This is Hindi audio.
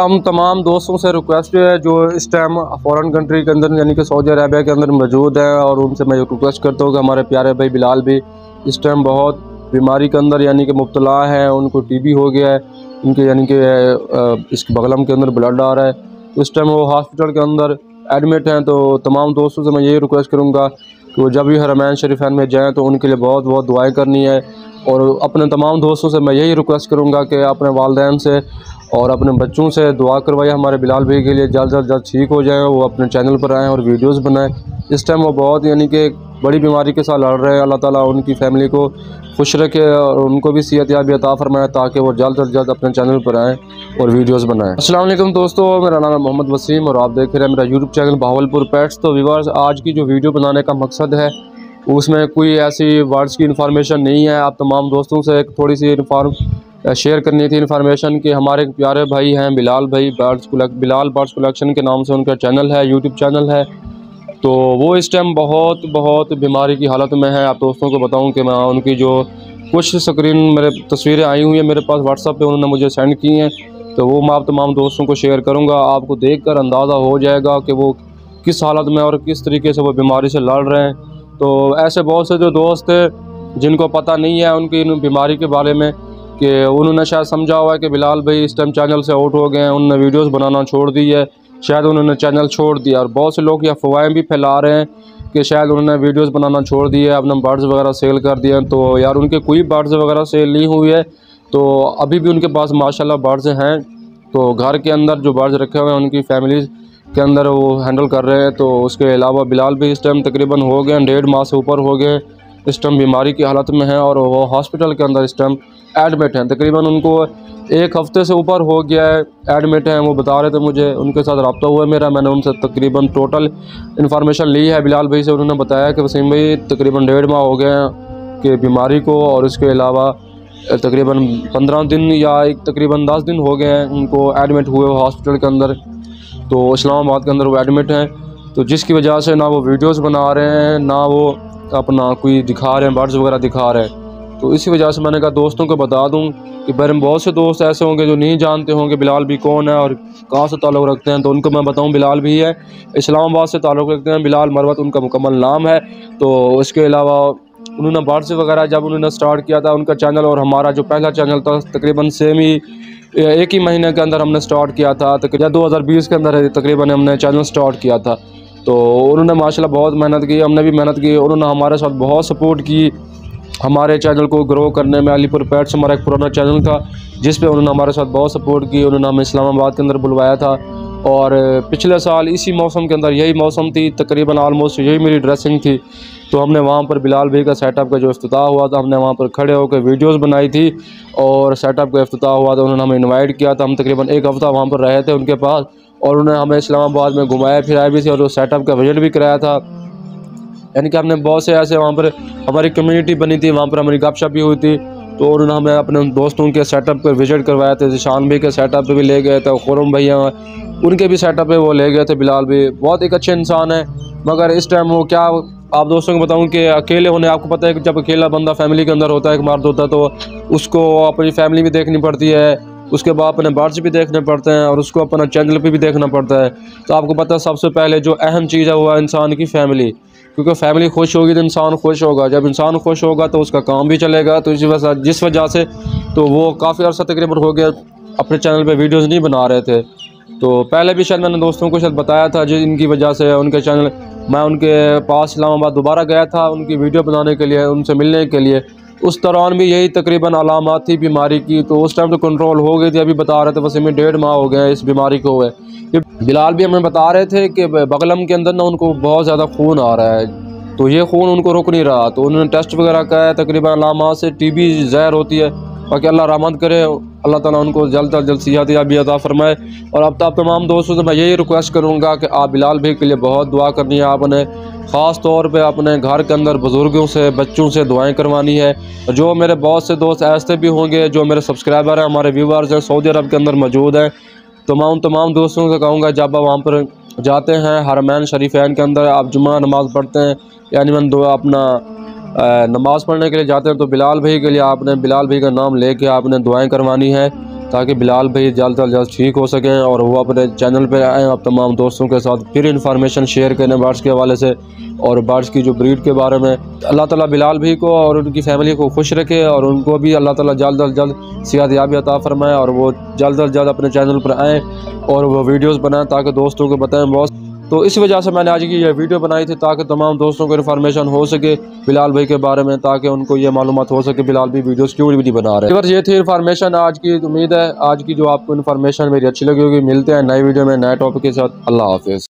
हम तमाम दोस्तों से रिक्वेस्ट है जो इस टाइम फ़ॉरेन कंट्री के अंदर यानी कि सऊदी अरबिया के अंदर मौजूद हैं, और उनसे मैं रिक्वेस्ट करता हूँ कि हमारे प्यारे भाई बिलाल भी इस टाइम बहुत बीमारी के अंदर यानी कि मुब्तला है। उनको टीबी हो गया है, उनके यानी कि इसके बगलम के अंदर ब्लड आ रहा है, तो इस टाइम वो हॉस्पिटल के अंदर एडमिट हैं। तो तमाम दोस्तों से मैं यही रिक्वेस्ट करूँगा कि वो जब भी हरमैन शरीफैन में जाएँ तो उनके लिए बहुत बहुत दुआएँ करनी है। और अपने तमाम दोस्तों से मैं यही रिक्वेस्ट करूँगा कि अपने वालिदैन से और अपने बच्चों से दुआ करवाइए हमारे बिलाल भाई के लिए जल्द ठीक हो जाएँ, वो अपने चैनल पर आएँ और वीडियोस बनाएं। इस टाइम वो बहुत यानी कि बड़ी बीमारी के साथ लड़ रहे हैं। अल्लाह ताला उनकी फैमिली को खुश रखे और उनको भी सेहतयाबी अता फरमाए ताकि वो जल्द से जल्द अपने चैनल पर आएँ और वीडियोस बनाएं। अस्सलाम वालेकुम दोस्तों, मेरा नाम है मोहम्मद वसीम और आप देख रहे हैं मेरा यूट्यूब चैनल बहावलपुर पेट्स। तो व्यूअर्स, आज की जो वीडियो बनाने का मकसद है उसमें कोई ऐसी वर्ड्स की इन्फॉर्मेशन नहीं है। आप तमाम दोस्तों से एक थोड़ी सी शेयर करनी थी इन्फॉर्मेशन कि हमारे एक प्यारे भाई हैं बिलाल भाई, बिलाल बर्ड्स कलेक्शन के नाम से उनका चैनल है, यूट्यूब चैनल है। तो वो इस टाइम बहुत बीमारी की हालत में है। आप दोस्तों को बताऊं कि मैं उनकी जो कुछ स्क्रीन मेरे तस्वीरें आई हुई हैं मेरे पास व्हाट्सएप पे, उन्होंने मुझे सेंड की हैं, तो वो मैं आप तमाम दोस्तों को शेयर करूँगा। आपको देख कर अंदाज़ा हो जाएगा कि वो किस हालत में और किस तरीके से वो बीमारी से लड़ रहे हैं। तो ऐसे बहुत से जो दोस्त हैं जिनको पता नहीं है उनकी इन बीमारी के बारे में, कि उन्होंने शायद समझा हुआ है कि बिलाल भाई इस टाइम चैनल से आउट हो गए हैं, उन्होंने वीडियोस बनाना छोड़ दी है, शायद उन्होंने चैनल छोड़ दिया। और बहुत से लोग ये अफवाहें भी फैला रहे हैं कि शायद उन्होंने वीडियोस बनाना छोड़ दिए, अपने बर्ड्स वगैरह सेल कर दिए। तो यार उनके कोई बर्ड्स वगैरह सेल नहीं हुई है, तो अभी भी उनके पास माशाल्लाह बर्ड्स हैं। तो घर के अंदर जो बर्ड्स रखे हुए हैं उनकी फैमिली के अंदर वो हैंडल कर रहे हैं। तो उसके अलावा बिलाल भी इस टाइम तकरीबन हो गए 1.5 माह से ऊपर हो गए इस टाइम बीमारी की हालत में है, और वो हॉस्पिटल के अंदर इस टाइम एडमिट हैं। तकरीबन उनको 1 हफ़्ते से ऊपर हो गया है एडमिट हैं। वो बता रहे थे मुझे, उनके साथ रब्ता हुआ है मेरा, मैंने उनसे तकरीबन टोटल इन्फॉर्मेशन ली है बिलाल भाई से। उन्होंने बताया कि वसीम भाई तकरीबन 1.5 माह हो गए हैं कि बीमारी को, और इसके अलावा तकरीबन 15 दिन या तकरीबन 10 दिन हो गए हैं उनको एडमिट हुए हॉस्पिटल के अंदर। तो इस्लामाबाद के अंदर वो एडमिट हैं, तो जिसकी वजह से ना वो वीडियोस बना रहे हैं ना वो अपना कोई दिखा रहे हैं, बर्ड्स वगैरह दिखा रहे हैं। तो इसी वजह से मैंने कहा दोस्तों को बता दूं कि मेरे बहुत से दोस्त ऐसे होंगे जो नहीं जानते होंगे बिलाल भी कौन है और कहाँ से ताल्लुक़ रखते हैं। तो उनको मैं बताऊं बिलाल भी है, इस्लामाबाद से ताल्लुक़ रखते हैं, बिलाल मरवत उनका मुकम्मल नाम है। तो इसके अलावा उन्होंने बर्ड्स वगैरह जब उन्होंने स्टार्ट किया था उनका चैनल और हमारा जो पहला चैनल था तकरीबन सेम ही एक ही महीने के अंदर हमने स्टार्ट किया था, तकरीबन 2020 के अंदर तकरीबन हमने चैनल स्टार्ट किया था। तो उन्होंने माशाल्लाह बहुत मेहनत की, हमने भी मेहनत की, उन्होंने हमारे साथ बहुत सपोर्ट की हमारे चैनल को ग्रो करने में। अलीपुर पेट्स हमारा एक पुराना चैनल था जिस पे उन्होंने हमारे साथ बहुत सपोर्ट की। उन्होंने हमें इस्लामाबाद के अंदर बुलवाया था, और पिछले साल इसी मौसम के अंदर, यही मौसम थी तकरीबन ऑलमोस्ट, यही मेरी ड्रेसिंग थी, तो हमने वहाँ पर बिलाल भाई का सेटअप का जो इफ्तिताह हुआ था, हमने वहाँ पर खड़े होकर वीडियोस बनाई थी और सेटअप का इफ्तिताह हुआ था। उन्होंने हमें इनवाइट किया था, हम तकरीबन 1 हफ़्ता वहाँ पर रहे थे उनके पास, और उन्होंने हमें इस्लामाबाद में घुमाया फिराया भी थी और सेटअप का विजिट भी कराया था। यानी कि हमने बहुत से ऐसे वहाँ पर हमारी कम्युनिटी बनी थी, वहाँ पर हमारी गपशप भी हुई थी। तो उन्होंने हमें अपने दोस्तों के सेटअप पर विजिट करवाया थे, शान भाई के सेटअप पे भी ले गए थे, खुरम भैया उनके भी सेटअप पे वो ले गए थे। बिलाल भी बहुत एक अच्छे इंसान है, मगर इस टाइम वो क्या आप दोस्तों को बताऊं कि अकेले होने, आपको पता है कि जब अकेला बंदा फैमिली के अंदर होता है, एक मर्द होता है, तो उसको अपनी फैमिली भी देखनी पड़ती है, उसके बाद अपने बर्ड्स भी देखने पड़ते हैं, और उसको अपना चैनल पे भी देखना पड़ता है। तो आपको पता है सबसे पहले जो अहम चीज़ है वो है इंसान की फैमिली, क्योंकि फैमिली खुश होगी तो इंसान खुश होगा, जब इंसान खुश होगा तो उसका काम भी चलेगा। तो जिस वजह से तो वो काफ़ी अर्सा तकरीबन हो गया अपने चैनल पे वीडियोस नहीं बना रहे थे। तो पहले भी शायद मैंने दोस्तों को शायद बताया था, जिनकी वजह से उनके चैनल, मैं उनके पास इस्लामाबाद दोबारा गया था उनकी वीडियो बनाने के लिए, उनसे मिलने के लिए। उस दौरान भी यही तकरीबन अलामात थी बीमारी की, तो उस टाइम तो कंट्रोल हो गई थी। अभी बता रहे थे वैसे में 1.5 माह हो गए इस बीमारी को हुए। बिलाल भी हमें बता रहे थे कि बगलम के अंदर ना उनको बहुत ज़्यादा खून आ रहा है, तो ये खून उनको रुक नहीं रहा। तो उन्होंने टेस्ट वगैरह किया है, तकरीबन अलामात से टीबी ज़हर होती है। बाकी अल्लाह रहमत करे, अल्लाह ताला उनको जल्द से जल्द सेहतयाबी अता फरमाए। और अब तमाम दोस्तों से मैं यही रिक्वेस्ट करूँगा कि आप बिलाल भाई के लिए बहुत दुआ करनी है आपने, ख़ास तौर पे अपने घर के अंदर बुज़ुर्गों से, बच्चों से दुआएं करवानी है। जो मेरे बहुत से दोस्त ऐसे भी होंगे जो मेरे सब्सक्राइबर हैं, हमारे व्यूवर्स हैं, सऊदी अरब के अंदर मौजूद हैं, तमाम दोस्तों से कहूँगा जब आप वहाँ पर जाते हैं हरमैन शरीफैन के अंदर, आप जुम्मा नमाज़ पढ़ते हैं, यानी मन दुआ अपना नमाज़ पढ़ने के लिए जाते हैं, तो बिलाल भाई के लिए आपने बिलाल भाई का नाम लेके आपने दुआएं करवानी है। ताकि बिलाल भाई जल्द से जल्द ठीक हो सकें और वो अपने चैनल पर आएँ, आप तमाम दोस्तों के साथ फिर इन्फॉर्मेशन शेयर करें बर्ड्स के हवाले से और बर्ड्स की जो ब्रीड के बारे में। अल्लाह ताला बिलाल भाई को और उनकी फैमिली को खुश रखे और उनको भी अल्लाह ताला जल्द से जल्द सेहतयाबी अता फरमाए और वो जल्द से जल्द अपने चैनल पर आएँ और वो वीडियोज़ बनाएँ ताकि दोस्तों को बताएँ बहुत। तो इस वजह से मैंने आज की ये वीडियो बनाई थी ताकि तमाम दोस्तों को इन्फॉर्मेशन हो सके बिलाल भाई के बारे में, ताकि उनको ये मालूमात हो सके बिलाल भाई वीडियोस क्यों नहीं बना रहे हैं। अगर ये थी इन्फॉर्मेशन आज की, उम्मीद है आज की जो आपको इन्फॉर्मेशन मेरी अच्छी लगी होगी। मिलते हैं नई वीडियो में नए टॉपिक के साथ। अल्लाह हाफिज़।